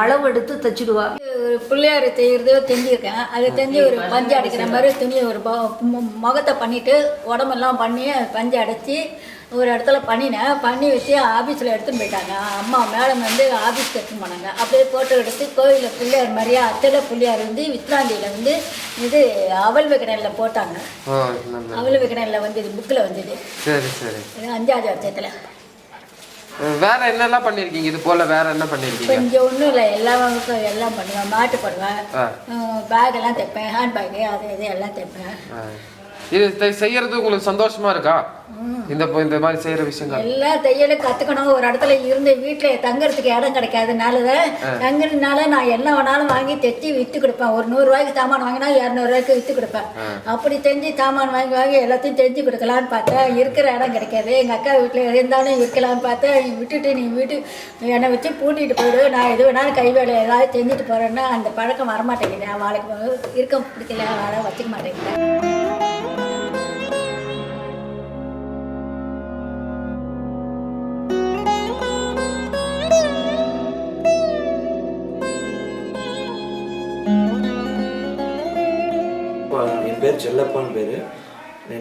அளவு எடுத்து தைச்சிடுவா. ஒரு பிள்ளையார் செய்கிறதோ தெரிஞ்சிருக்கேன். அதை தெரிஞ்சு ஒரு பஞ்சு அடிக்கிற மாதிரி துணியை ஒரு முகத்தை பண்ணிவிட்டு உடம்பெல்லாம் பண்ணி பஞ்சு அடைச்சி ஒரு இடத்துல பண்ணி வச்சு ஆஃபீஸில் எடுத்துன்னு போயிட்டாங்க. அம்மா மேடம் வந்து ஆஃபீஸ்க்கு எடுத்துன்னு போனாங்க. அப்படியே ஃபோட்டோ எடுத்து கோவிலில் பிள்ளையார் மாதிரியே அத்தனை பிள்ளையார் வந்து வித்ராந்தியில் வந்து இது அவல் விகடனில் போட்டாங்க. அவல் விகடனில் வந்து இது புக்கில் வந்தது. சரி சரி. 5வது வருஷத்தில். வேற என்னெல்லாம் பண்ணிருக்கீங்க? இது போல வேற என்ன பண்ணிருக்கீங்க? கொஞ்சம் ஒன்றும் இல்லை, எல்லாம் பண்ணுவேன். மாட்டு போடுவேன், பேக் எல்லாம் தைப்பேன், ஹேண்ட் பேக்கு அது இது எல்லாம் தைப்பேன். இது செய்யறது உங்களுக்கு சந்தோஷமா இருக்கா? இந்த மாதிரி செய்யற விஷயங்கள் எல்லாம் தையலும் கத்துக்கணும். ஒரு இடத்துல இருந்து வீட்டில் தங்குறதுக்கு இடம் கிடைக்காதனால தங்குறதுனால நான் என்ன வேணாலும் வாங்கி தைச்சி விற்று கொடுப்பேன். ஒரு 100 ரூபாய்க்கு சாமான் வாங்கினா 200 ரூபாய்க்கு விற்று கொடுப்பேன். அப்படி செஞ்சு சாமான் வாங்கி எல்லாத்தையும் செஞ்சு கொடுக்கலான்னு பார்த்தா இருக்கிற இடம் கிடைக்காது. எங்கள் அக்கா வீட்டில் இருந்தாலும் இருக்கலான்னு பார்த்தா விட்டுட்டு நீ வீட்டு என்னை வச்சு பூட்டிகிட்டு போயிடு, நான் எது வேணாலும் கை வேலை ஏதாவது செஞ்சுட்டு போகிறேன்னா அந்த பழக்கம் வரமாட்டேங்குது. அவளுக்கு இருக்க பிடிக்கல, அவளை வச்சுக்க மாட்டேங்கிறேன். என் பேர் செல்லப்பான்னு பேர்.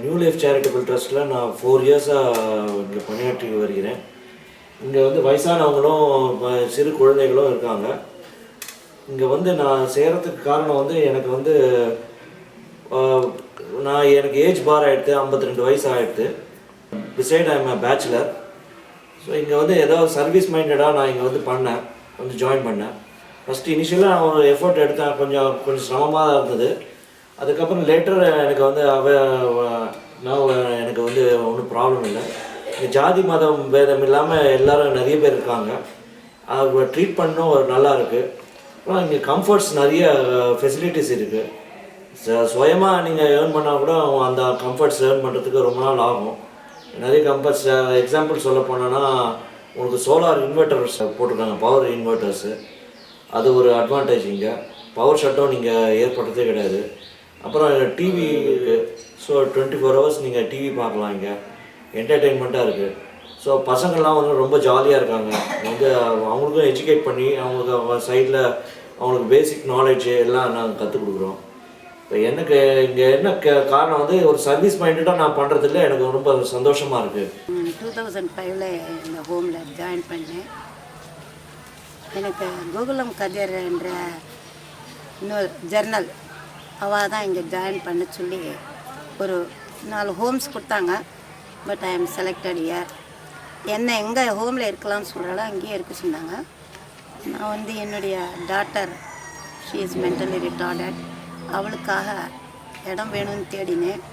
நியூ லைஃப் சேரிட்டபிள் ட்ரஸ்ட்டில் நான் 4 இயர்ஸாக இங்கே பணியாற்றி வருகிறேன். இங்கே வந்து வயசானவங்களும் சிறு குழந்தைகளும் இருக்காங்க. இங்கே வந்து நான் செய்கிறதுக்கு காரணம் வந்து எனக்கு வந்து எனக்கு ஏஜ் பார் ஆகிடுது, 52 வயசு ஆகிடுது. Beside I'm bachelor. ஸோ இங்கே வந்து ஏதாவது சர்வீஸ் மைண்டடாக நான் இங்கே வந்து ஜாயின் பண்ணேன். ஃபஸ்ட்டு இனிஷியலாக நான் ஒரு எஃபர்ட் எடுத்தேன். கொஞ்சம் சிரமமாக தான் இருந்தது. அதுக்கப்புறம் லேட்டர் எனக்கு வந்து எனக்கு வந்து ஒன்றும் ப்ராப்ளம் இல்லை. இங்கே ஜாதி மதம் பேதம் இல்லாமல் எல்லோரும் நிறைய பேர் இருக்காங்க. அவங்க ட்ரீட் பண்ணணும் ஒரு நல்லா இருக்குது. அப்புறம் இங்கே கம்ஃபர்ட்ஸ் நிறைய ஃபெசிலிட்டிஸ் இருக்குது. சுயமாக நீங்கள் ஏர்ன் பண்ணால் கூட அந்த கம்ஃபர்ட்ஸ் ஏர்ன் பண்ணுறதுக்கு ரொம்ப நாள் ஆகும். நிறைய கம்ஃபர்ட்ஸ் எக்ஸாம்பிள் சொல்ல போனோன்னா உங்களுக்கு சோலார் இன்வெர்ட்டர்ஸ் போட்டிருக்காங்க, பவர் இன்வெர்ட்டர்ஸு. அது ஒரு அட்வான்டேஜ். இங்கே பவர் ஷட்டும் நீங்கள் ஏற்படுறதே கிடையாது. அப்புறம் டிவி இருக்குது. ஸோ 24 ஹவர்ஸ் நீங்கள் டிவி பார்க்கலாம். இங்கே என்டர்டெயின்மெண்ட்டாக இருக்குது. ஸோ பசங்கள்லாம் வந்து ரொம்ப ஜாலியாக இருக்காங்க. வந்து அவங்களுக்கும் எஜுகேட் பண்ணி அவங்க சைடில் அவங்களுக்கு பேசிக் நாலேஜ் எல்லாம் நாங்கள் கற்றுக் கொடுக்குறோம். இப்போ எனக்கு இங்கே என்ன காரணம் வந்து ஒரு சர்வீஸ் மைண்டடாக நான் பண்ணுறதுல எனக்கு ரொம்ப சந்தோஷமாக இருக்குது. 2005 இந்த ஹோமில் ஜாயின் பண்ணேன். எனக்கு கோகுலம் கதிர் என்ற இன்னொரு ஜர்னல் அவள் தான் இங்கே ஜாயின் பண்ண சொல்லி ஒரு 4 ஹோம்ஸ் கொடுத்தாங்க. But I am selected year. என்ன எங்கே ஹோமில் இருக்கலாம்னு சொல்கிறாலும் அங்கேயே இருக்க சொன்னாங்க. நான் வந்து என்னுடைய daughter, she is mentally retarded, அவளுக்காக இடம் வேணும்னு தேடினேன்.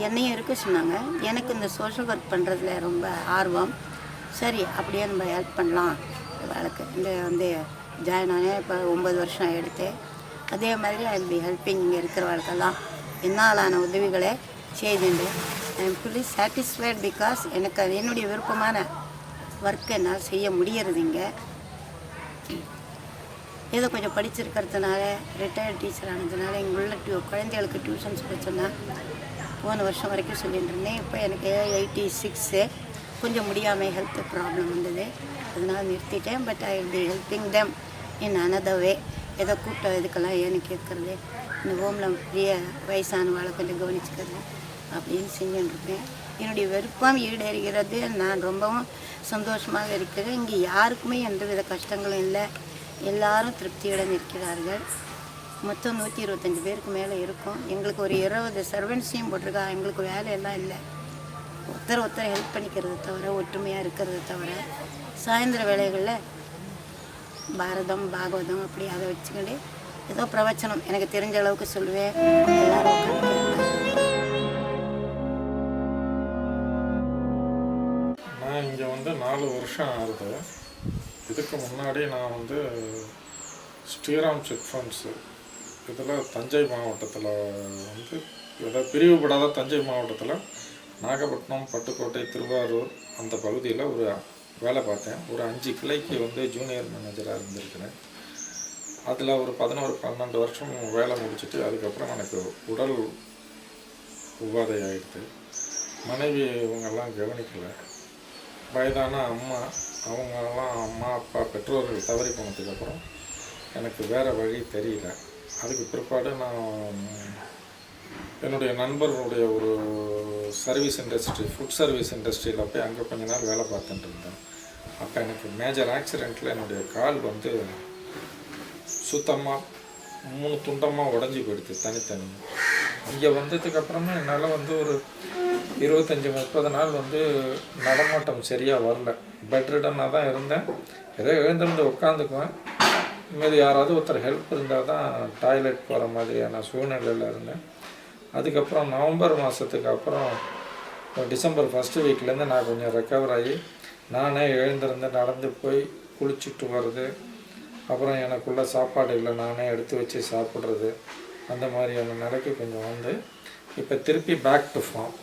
என்னையும் இருக்க சொன்னாங்க. எனக்கு இந்த சோஷியல் ஒர்க் பண்ணுறதுல ரொம்ப ஆர்வம். சரி அப்படியே நம்ம ஹெல்ப் பண்ணலாம் வேலைக்கு இந்த வந்து ஜாயின் ஆனேன். இப்போ 9 வருஷம் ஆகிடுது. அதே மாதிரி ஐ வில் பி ஹெல்ப்பிங் இங்கே இருக்கிறவர்களுக்கெல்லாம் என்னாலான உதவிகளை செய்துண்டு I am fully satisfied. Because எனக்கு அது என்னுடைய விருப்பமான ஒர்க்கை என்னால் செய்ய முடியறது. இங்கே ஏதோ கொஞ்சம் படிச்சிருக்கிறதுனால ரிட்டையர்ட் டீச்சர் ஆனதுனால எங்கள் உள்ள குழந்தைகளுக்கு டியூஷன் சொல்ல சொன்னால் போன வருஷம் வரைக்கும் சொல்லிட்டு இருந்தேன். இப்போ எனக்கு 86 கொஞ்சம் முடியாமல் ஹெல்த் ப்ராப்ளம் வந்தது, அதனால் நிறுத்திட்டேன். But I will be helping them in another way. ஏதோ கூட்டம் இதுக்கெல்லாம் ஏன்னு கேட்குறது, இந்த ஹோமில் பெரிய வயசானவாளை கொஞ்சம் கவனிச்சுக்கிறது அப்படின்னு செஞ்சுட்டுருப்பேன். என்னுடைய விருப்பம் ஈடேறுகிறது. நான் ரொம்பவும் சந்தோஷமாக இருக்கிறேன். இங்கே யாருக்குமே எந்தவித கஷ்டங்களும் இல்லை. எல்லாரும் திருப்தியுடன் இருக்கிறார்கள். மொத்தம் 125 பேருக்கு மேலே இருக்கும். எங்களுக்கு ஒரு 20 சர்வெண்ட்ஸையும் போட்டிருக்கா. எங்களுக்கு வேலையெல்லாம் இல்லை. ஒருத்தர் ஹெல்ப் பண்ணிக்கிறத தவிர, ஒற்றுமையாக இருக்கிறத தவிர, சாயந்தர வேலைகளில் பாரதம் பாகவதம் அப்படி அதை வச்சுக்கிட்டு ஏதோ பிரவச்சனம் எனக்கு தெரிஞ்ச அளவுக்கு சொல்லுவேன். எல்லாரும் நான் இங்கே வந்து 4 வருஷம் ஆகுது. இதுக்கு முன்னாடி நான் வந்து ஸ்ரீராம் சிட் ஃபண்ட்ஸு இதில் தஞ்சை மாவட்டத்தில் வந்து ஏதாவது பிரிவுபடாத தஞ்சை மாவட்டத்தில் நாகப்பட்டினம், பட்டுக்கோட்டை, திருவாரூர் அந்த பகுதியில் ஒரு வேலை பார்த்தேன். ஒரு 5 கிளைக்கு வந்து ஜூனியர் மேனேஜராக இருந்திருக்கிறேன். அதில் ஒரு 11-12 வருஷம் வேலை முடிச்சுட்டு அதுக்கப்புறம் எனக்கு உடல் உபாதை ஆகிடுது. மனைவி இவங்கெல்லாம் கவனிக்கலை. வயதான அம்மா அவங்கெல்லாம் அம்மா அப்பா பெற்றோர்கள் தவறி போனதுக்கப்புறம் எனக்கு வேறு வழி தெரியல. அதுக்கு பிற்பாடு நான் என்னுடைய நண்பர்களுடைய ஒரு சர்வீஸ் இண்டஸ்ட்ரி, ஃபுட் சர்வீஸ் இண்டஸ்ட்ரியில் போய் அங்கே கொஞ்ச நாள் வேலை பார்த்துட்டு இருந்தேன். அப்போ எனக்கு மேஜர் ஆக்சிடெண்ட்டில் என்னுடைய கால் வந்து சுத்தமாக 3 துண்டமாக உடஞ்சி போயிடுது தனித்தனி. இங்கே வந்ததுக்கப்புறமா என்னால் வந்து ஒரு 25-30 நாள் வந்து நடமாட்டம் சரியாக வரல. பெட் ரிடனாக தான் இருந்தேன். ஏதோ எழுந்திருந்து உட்காந்துக்குவேன். மீது யாராவது ஒருத்தர் ஹெல்ப் இருந்தால் தான் டாய்லெட் போகிற மாதிரியான சூழ்நிலையில் இருந்தேன். அதுக்கப்புறம் நவம்பர் மாதத்துக்கு அப்புறம் டிசம்பர் ஃபஸ்ட்டு வீக்லேருந்து நான் கொஞ்சம் ரெக்கவர் ஆகி நானே எழுந்திருந்து நடந்து போய் குளிச்சுட்டு வர்றது, அப்புறம் எனக்குள்ள சாப்பாடுகளை நானே எடுத்து வச்சு சாப்பிட்றது, அந்த மாதிரியான நிலைக்கு கொஞ்சம் வந்து இப்போ திருப்பி பேக் டு ஃபார்ம்.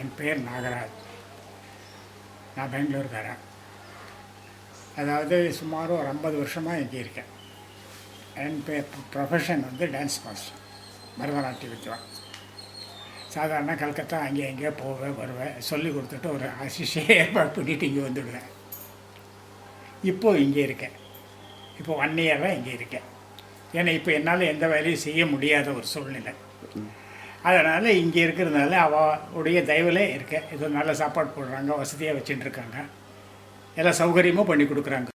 என் பேர் நாகராஜ். நான் பெங்களூருக்காரன். அதாவது சுமார் ஒரு 50 வருஷமாக இங்கே இருக்கேன். என் ப்ரொஃபஷன் வந்து டான்ஸ் மாஸ்டர், பரதநாட்டிய வித்வான். சாதாரண கல்கத்தா அங்கே எங்கேயோ போவேன் வருவேன், சொல்லி கொடுத்துட்டு ஒரு ஆசிஷே ஏற்பாடு பண்ணிவிட்டு இங்கே வந்துவிடுவேன். இப்போது இங்கே இருக்கேன். இப்போ 1 இயராக இங்கே இருக்கேன். ஏன்னா இப்போ என்னால் எந்த வேலையும் செய்ய முடியாத ஒரு சூழ்நிலை. அதனால் இங்கே இருக்கிறதுனால அவளுடைய தயவில் இருக்கேன். ஏதோ நல்ல சாப்பாடு போடுறாங்க, வசதியாக வச்சுட்டுருக்காங்க, எல்லா சௌகரியமும் பண்ணி கொடுக்குறாங்க.